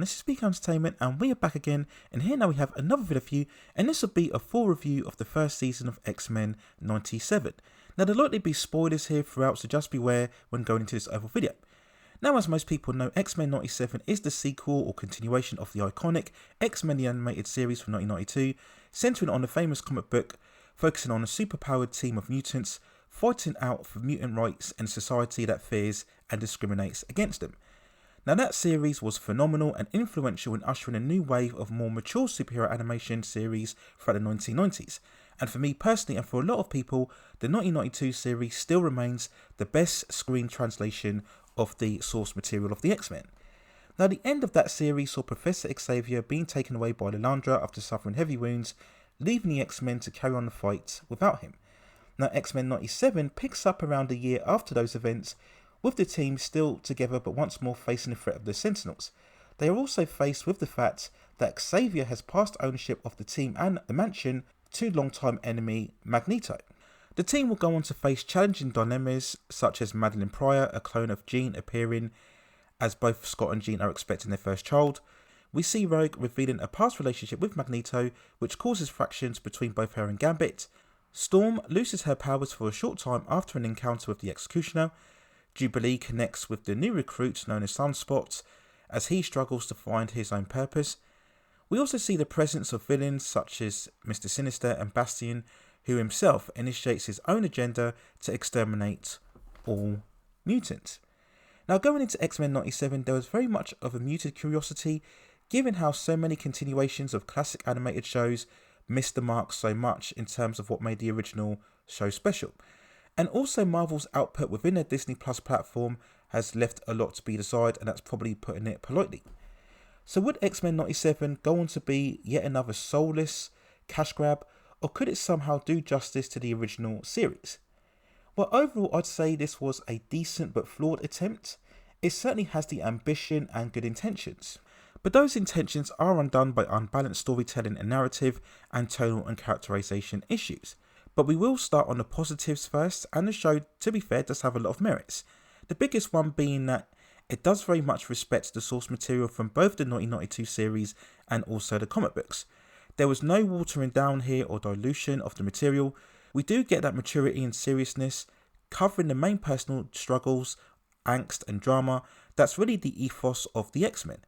everyone, this is Speak Entertainment and we are back again, and here now we have another video for you, and this will be a full review of the first season of X-Men 97. Now there'll likely be spoilers here throughout, so just beware when going into this overall video. Now, as most people know, X-Men 97 is the sequel or continuation of the iconic X-Men the Animated Series from 1992, centering on a famous comic book focusing on a superpowered team of mutants fighting out for mutant rights in a society that fears and discriminates against them. Now that series was phenomenal and influential in ushering a new wave of more mature superhero animation series throughout the 1990s. And for me personally, and for a lot of people, the 1992 series still remains the best screen translation of the source material of the X-Men. Now the end of that series saw Professor Xavier being taken away by Lilandra after suffering heavy wounds, leaving the X-Men to carry on the fight without him. Now X-Men 97 picks up around a year after those events, with the team still together but once more facing the threat of the Sentinels. They are also faced with the fact that Xavier has passed ownership of the team and the mansion to longtime enemy Magneto. The team will go on to face challenging dilemmas such as Madeline Pryor, a clone of Jean, appearing as both Scott and Jean are expecting their first child. We see Rogue revealing a past relationship with Magneto, which causes fractions between both her and Gambit. Storm loses her powers for a short time after an encounter with the Executioner. Jubilee connects with the new recruit known as Sunspot as he struggles to find his own purpose. We also see the presence of villains such as Mr. Sinister and Bastion, who himself initiates his own agenda to exterminate all mutants. Now going into X-Men 97, there was very much of a muted curiosity given how so many continuations of classic animated shows missed the mark so much in terms of what made the original show special. And also Marvel's output within their Disney Plus platform has left a lot to be desired, and that's probably putting it politely. So would X-Men 97 go on to be yet another soulless cash grab, or could it somehow do justice to the original series? Well, overall I'd say this was a decent but flawed attempt. It certainly has the ambition and good intentions, but those intentions are undone by unbalanced storytelling and narrative and tonal and characterization issues. But we will start on the positives first, and the show, to be fair, does have a lot of merits. The biggest one being that it does very much respect the source material from both the 1992 series and also the comic books. There was no watering down here or dilution of the material. We do get that maturity and seriousness, covering the main personal struggles, angst and drama that's really the ethos of the X-Men.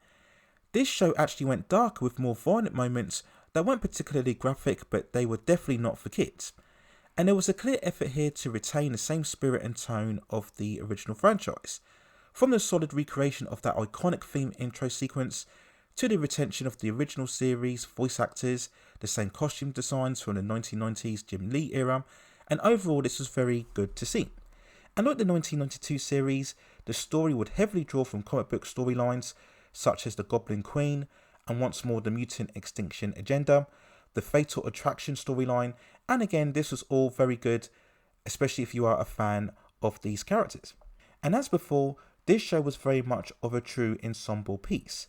This show actually went darker with more violent moments that weren't particularly graphic, but they were definitely not for kids. And there was a clear effort here to retain the same spirit and tone of the original franchise. From the solid recreation of that iconic theme intro sequence, to the retention of the original series voice actors, the same costume designs from the 1990s Jim Lee era, and overall this was very good to see. And like the 1992 series, the story would heavily draw from comic book storylines such as the Goblin Queen, and once more the Mutant Extinction Agenda, the Fatal Attraction storyline, and again this was all very good, especially if you are a fan of these characters. And as before, this show was very much of a true ensemble piece.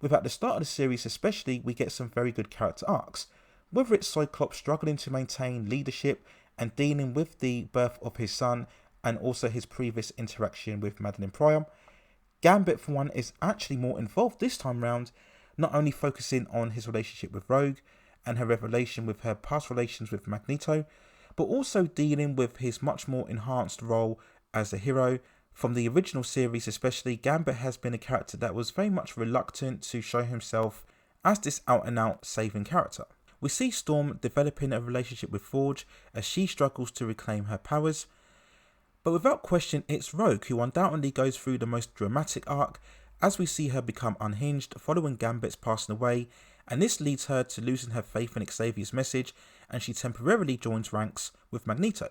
With at the start of the series especially, we get some very good character arcs, whether it's Cyclops struggling to maintain leadership and dealing with the birth of his son and also his previous interaction with Madeline Pryor. Gambit for one is actually more involved this time round, not only focusing on his relationship with Rogue and her revelation with her past relations with Magneto, but also dealing with his much more enhanced role as a hero. From the original series especially, Gambit has been a character that was very much reluctant to show himself as this out and out saving character. We see Storm developing a relationship with Forge as she struggles to reclaim her powers, but without question it's Rogue who undoubtedly goes through the most dramatic arc as we see her become unhinged following Gambit's passing away, and this leads her to losing her faith in Xavier's message, and she temporarily joins ranks with Magneto.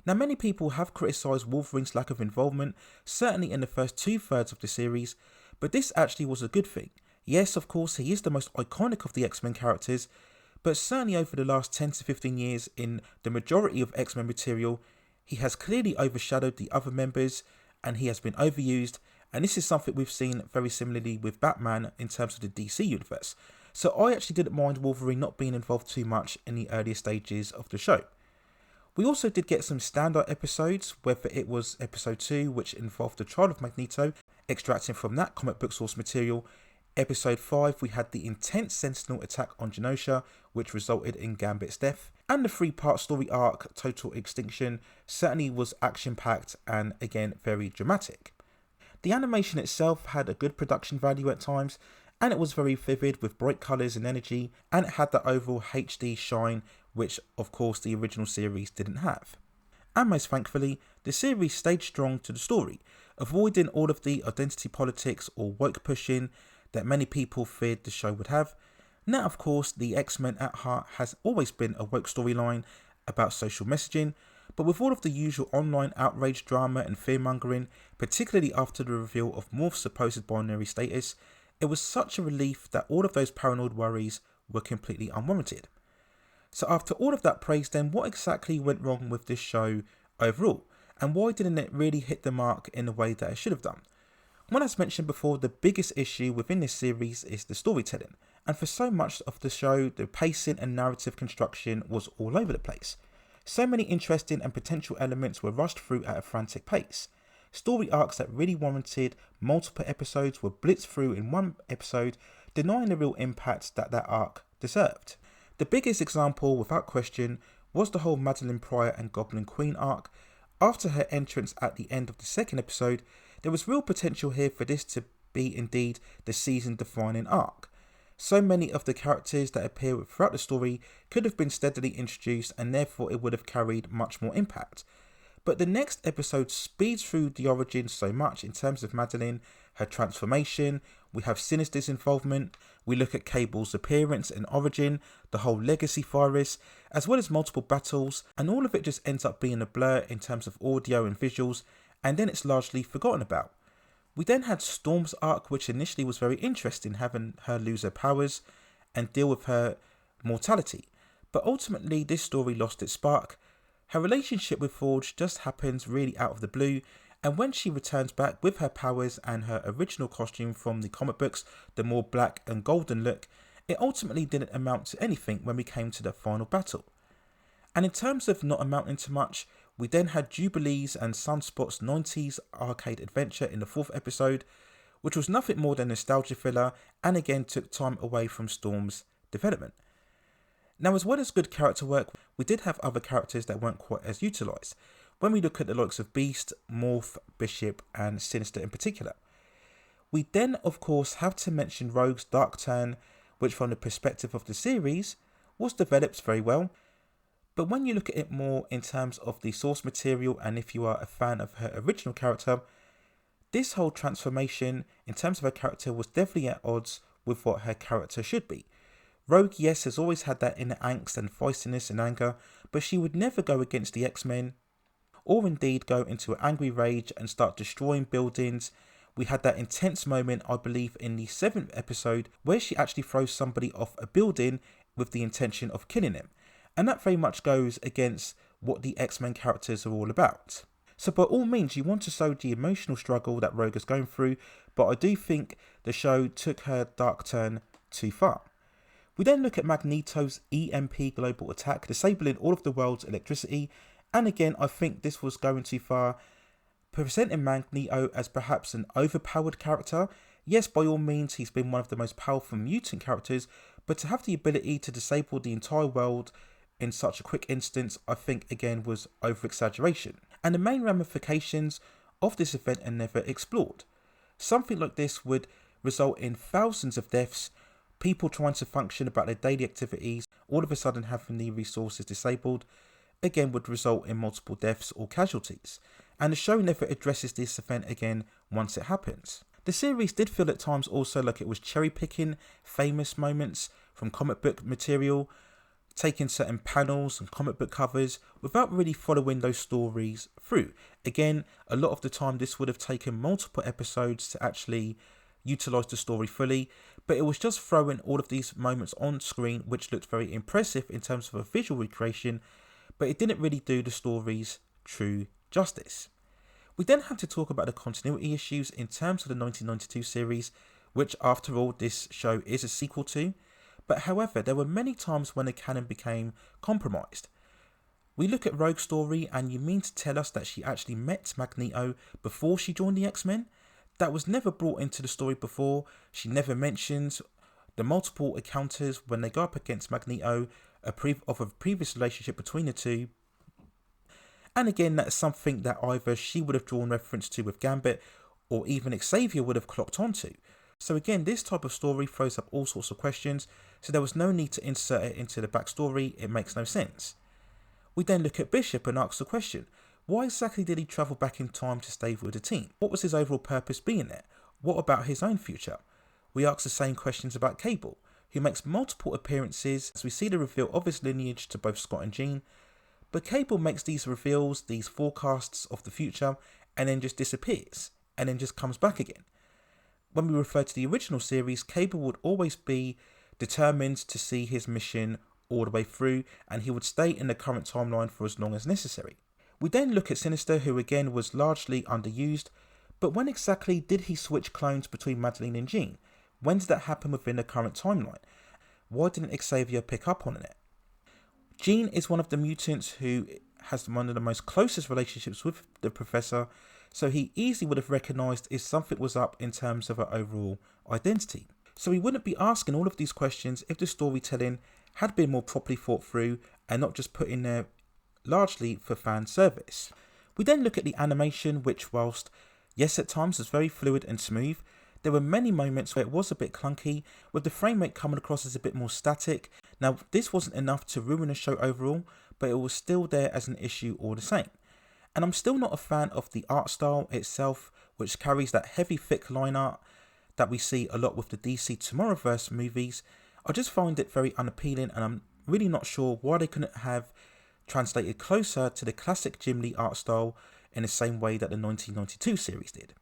Now many people have criticised Wolverine's lack of involvement, certainly in the first 2/3 of the series, but this actually was a good thing. Yes, of course he is the most iconic of the X-Men characters, but certainly over the last 10 to 15 years in the majority of X-Men material, he has clearly overshadowed the other members and he has been overused, and this is something we've seen very similarly with Batman in terms of the DC universe. So I actually didn't mind Wolverine not being involved too much in the earlier stages of the show. We also did get some standout episodes, whether it was episode 2, which involved the trial of Magneto, extracting from that comic book source material, Episode 5, we had the intense Sentinel attack on Genosha, which resulted in Gambit's death. And the 3-part story arc, Total Extinction, certainly was action-packed and, again, very dramatic. The animation itself had a good production value at times, and it was very vivid with bright colours and energy, and it had the overall HD shine, which, of course, the original series didn't have. And most thankfully, the series stayed strong to the story, avoiding all of the identity politics or woke pushing that many people feared the show would have. Now, of course, the X-Men at heart has always been a woke storyline about social messaging, but with all of the usual online outrage drama and fear-mongering, particularly after the reveal of Morph's supposed binary status, it was such a relief that all of those paranoid worries were completely unwarranted. So after all of that praise then, what exactly went wrong with this show overall? And why didn't it really hit the mark in the way that it should have done? Well, as mentioned before, the biggest issue within this series is the storytelling. And for so much of the show, the pacing and narrative construction was all over the place. So many interesting and potential elements were rushed through at a frantic pace. Story arcs that really warranted multiple episodes were blitzed through in one episode, denying the real impact that arc deserved. The biggest example, without question, was the whole Madeline Pryor and Goblin Queen arc. After her entrance at the end of the second episode, there was real potential here for this to be indeed the season-defining arc. So many of the characters that appear throughout the story could have been steadily introduced, and therefore it would have carried much more impact. But the next episode speeds through the origin so much in terms of Madeline, her transformation, we have Sinister's involvement, we look at Cable's appearance and origin, the whole legacy virus, as well as multiple battles, and all of it just ends up being a blur in terms of audio and visuals, and then it's largely forgotten about. We then had Storm's arc, which initially was very interesting, having her lose her powers and deal with her mortality. But ultimately, this story lost its spark. Her relationship with Forge just happens really out of the blue, and when she returns back with her powers and her original costume from the comic books, the more black and golden look, it ultimately didn't amount to anything when we came to the final battle. And in terms of not amounting to much, we then had Jubilee's and Sunspot's 90s arcade adventure in the 4th episode, which was nothing more than nostalgia filler and again took time away from Storm's development. Now, as well as good character work, we did have other characters that weren't quite as utilised, when we look at the likes of Beast, Morph, Bishop and Sinister in particular. We then, of course, have to mention Rogue's dark turn, which from the perspective of the series, was developed very well. But when you look at it more in terms of the source material, and if you are a fan of her original character, this whole transformation in terms of her character was definitely at odds with what her character should be. Rogue, yes, has always had that inner angst and feistiness and anger, but she would never go against the X-Men, or indeed go into an angry rage and start destroying buildings. We had that intense moment, I believe, in the 7th episode, where she actually throws somebody off a building with the intention of killing him. And that very much goes against what the X-Men characters are all about. So by all means, you want to show the emotional struggle that Rogue is going through, but I do think the show took her dark turn too far. We then look at Magneto's EMP global attack, disabling all of the world's electricity, and again, I think this was going too far, presenting Magneto as perhaps an overpowered character. Yes, by all means, he's been one of the most powerful mutant characters, but to have the ability to disable the entire world in such a quick instance, I think again was over-exaggeration. And the main ramifications of this event are never explored. Something like this would result in thousands of deaths, people trying to function about their daily activities, all of a sudden having the resources disabled, again would result in multiple deaths or casualties. And the show never addresses this event again once it happens. The series did feel at times also like it was cherry-picking famous moments from comic book material, taking certain panels and comic book covers without really following those stories through. Again, a lot of the time this would have taken multiple episodes to actually utilise the story fully, but it was just throwing all of these moments on screen which looked very impressive in terms of a visual recreation, but it didn't really do the story's true justice. We then have to talk about the continuity issues in terms of the 1992 series, which after all this show is a sequel to. But however, there were many times when the canon became compromised. We look at Rogue's story, and you mean to tell us that she actually met Magneto before she joined the X-Men? that was never brought into the story before. She never mentions the multiple encounters when they go up against Magneto of a previous relationship between the two. And again, that's something that either she would have drawn reference to with Gambit, or even Xavier would have clocked onto. So again, this type of story throws up all sorts of questions, so there was no need to insert it into the backstory. It makes no sense. We then look at Bishop and ask the question, why exactly did he travel back in time to stay with the team? What was his overall purpose being there? What about his own future? We ask the same questions about Cable, who makes multiple appearances as we see the reveal of his lineage to both Scott and Jean, but Cable makes these reveals, these forecasts of the future, and then just disappears, and then just comes back again. When we refer to the original series, Cable would always be determined to see his mission all the way through, and he would stay in the current timeline for as long as necessary. We then look at Sinister, who again was largely underused, but when exactly did he switch clones between Madeline and Jean? When did that happen within the current timeline? Why didn't Xavier pick up on it? Jean is one of the mutants who has one of the most closest relationships with the Professor, so he easily would have recognised if something was up in terms of her overall identity. So we wouldn't be asking all of these questions if the storytelling had been more properly thought through and not just put in there largely for fan service. We then look at the animation, which whilst yes at times was very fluid and smooth, there were many moments where it was a bit clunky, with the frame rate coming across as a bit more static. Now this wasn't enough to ruin the show overall, but it was still there as an issue all the same. And I'm still not a fan of the art style itself, which carries that heavy thick line art that we see a lot with the DC Tomorrowverse movies. I just find it very unappealing, and I'm really not sure why they couldn't have translated closer to the classic Jim Lee art style in the same way that the 1992 series did.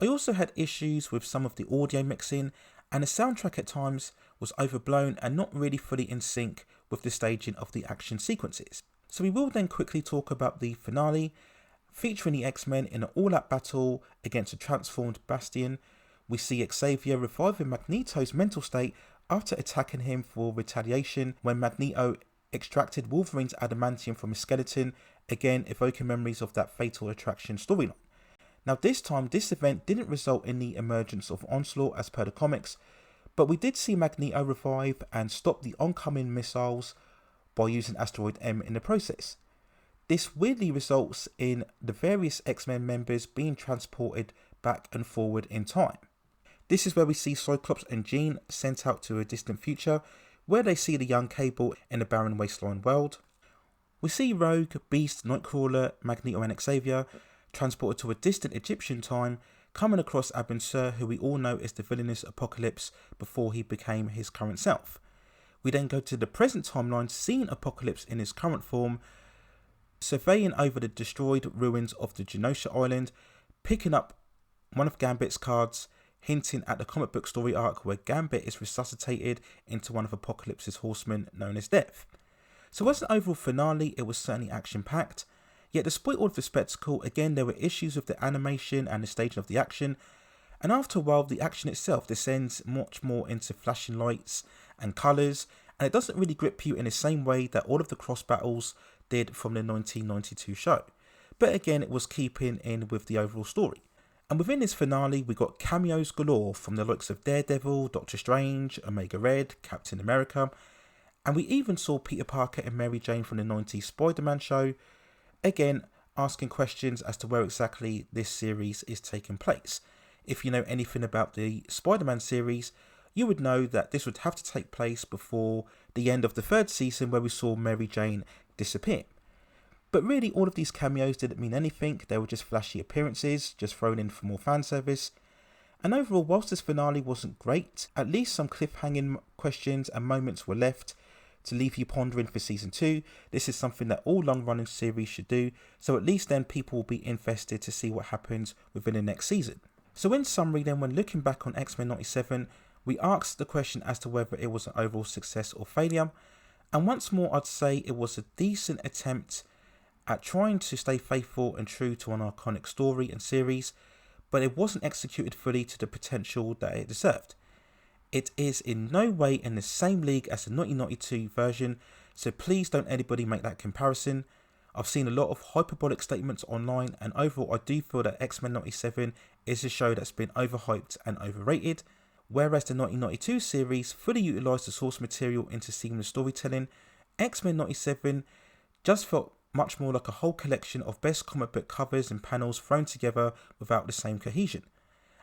I also had issues with some of the audio mixing, and the soundtrack at times was overblown and not really fully in sync with the staging of the action sequences. So we will then quickly talk about the finale, featuring the X-Men in an all-out battle against a transformed Bastion. We see Xavier reviving Magneto's mental state after attacking him for retaliation when Magneto extracted Wolverine's adamantium from his skeleton, again evoking memories of that Fatal Attraction storyline. Now this time, this event didn't result in the emergence of Onslaught as per the comics, but we did see Magneto revive and stop the oncoming missiles by using Asteroid M in the process. This weirdly results in the various X-Men members being transported back and forward in time. This is where we see Cyclops and Jean sent out to a distant future, where they see the young Cable in a barren wasteland world. We see Rogue, Beast, Nightcrawler, Magneto and Xavier transported to a distant Egyptian time, coming across Abin Sur, who we all know is the villainous Apocalypse before he became his current self. We then go to the present timeline, seeing Apocalypse in his current form, surveying over the destroyed ruins of the Genosha Island, picking up one of Gambit's cards, hinting at the comic book story arc where Gambit is resuscitated into one of Apocalypse's horsemen known as Death. So as an overall finale, it was certainly action-packed, yet despite all of the spectacle, again there were issues with the animation and the staging of the action, and after a while the action itself descends much more into flashing lights and colours, and it doesn't really grip you in the same way that all of the cross battles did from the 1992 show. But again, it was keeping in with the overall story. And within this finale, we got cameos galore from the likes of Daredevil, Doctor Strange, Omega Red, Captain America, and we even saw Peter Parker and Mary Jane from the 90s Spider-Man show, again asking questions as to where exactly this series is taking place. If you know anything about the Spider-Man series, you would know that this would have to take place before the end of the third season, where we saw Mary Jane disappear. But really, all of these cameos didn't mean anything. They were just flashy appearances, just thrown in for more fan service. And overall, whilst this finale wasn't great, at least some cliffhanging questions and moments were left to leave you pondering for season 2. This is something that all long-running series should do, so at least then people will be invested to see what happens within the next season. So in summary then, when looking back on X-Men 97, we asked the question as to whether it was an overall success or failure, and once more I'd say it was a decent attempt at trying to stay faithful and true to an iconic story and series, but it wasn't executed fully to the potential that it deserved. It is in no way in the same league as the 1992 version, so please don't anybody make that comparison. I've seen a lot of hyperbolic statements online, and overall I do feel that X-Men 97 is a show that's been overhyped and overrated. Whereas the 1992 series fully utilised the source material into seamless storytelling, X-Men 97 just felt much more like a whole collection of best comic book covers and panels thrown together without the same cohesion.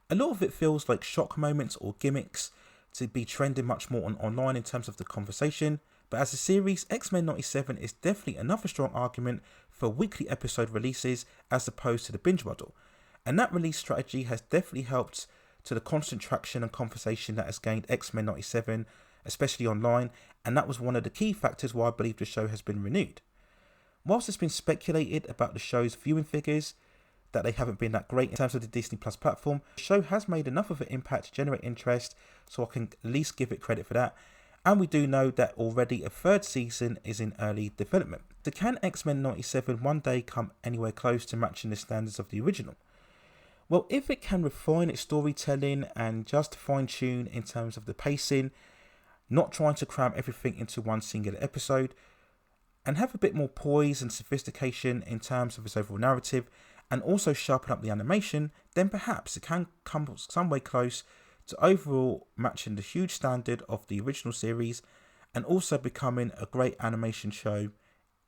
A lot of it feels like shock moments or gimmicks to be trending much more online in terms of the conversation, but as a series, X-Men 97 is definitely another strong argument for weekly episode releases as opposed to the binge model, and that release strategy has definitely helped to the constant traction and conversation that has gained X-Men 97, especially online, and that was one of the key factors why I believe the show has been renewed. Whilst it's been speculated about the show's viewing figures, that they haven't been that great in terms of the Disney Plus platform, the show has made enough of an impact to generate interest, so I can at least give it credit for that. And we do know that already a third season is in early development. So can X-Men 97 one day come anywhere close to matching the standards of the original? Well, if it can refine its storytelling and just fine tune in terms of the pacing, not trying to cram everything into one singular episode, and have a bit more poise and sophistication in terms of its overall narrative, and also sharpen up the animation, then perhaps it can come some way close to overall matching the huge standard of the original series and also becoming a great animation show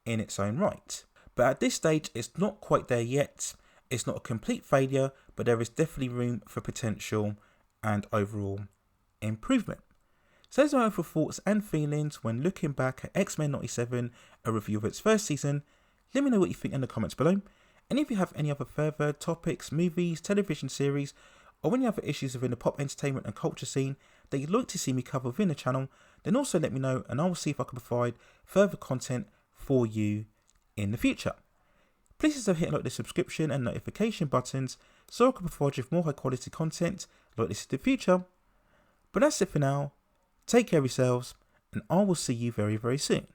in its own right. But at this stage, it's not quite there yet. It's not a complete failure, but there is definitely room for potential and overall improvement. So those are my overall thoughts and feelings when looking back at X-Men 97, a review of its first season. Let me know what you think in the comments below. And if you have any other further topics, movies, television series, or any other issues within the pop entertainment and culture scene that you'd like to see me cover within the channel, then also let me know and I will see if I can provide further content for you in the future. Please also hit like the subscription and notification buttons so I can provide you with more high quality content like this in the future. But that's it for now. Take care of yourselves and I will see you very, very soon.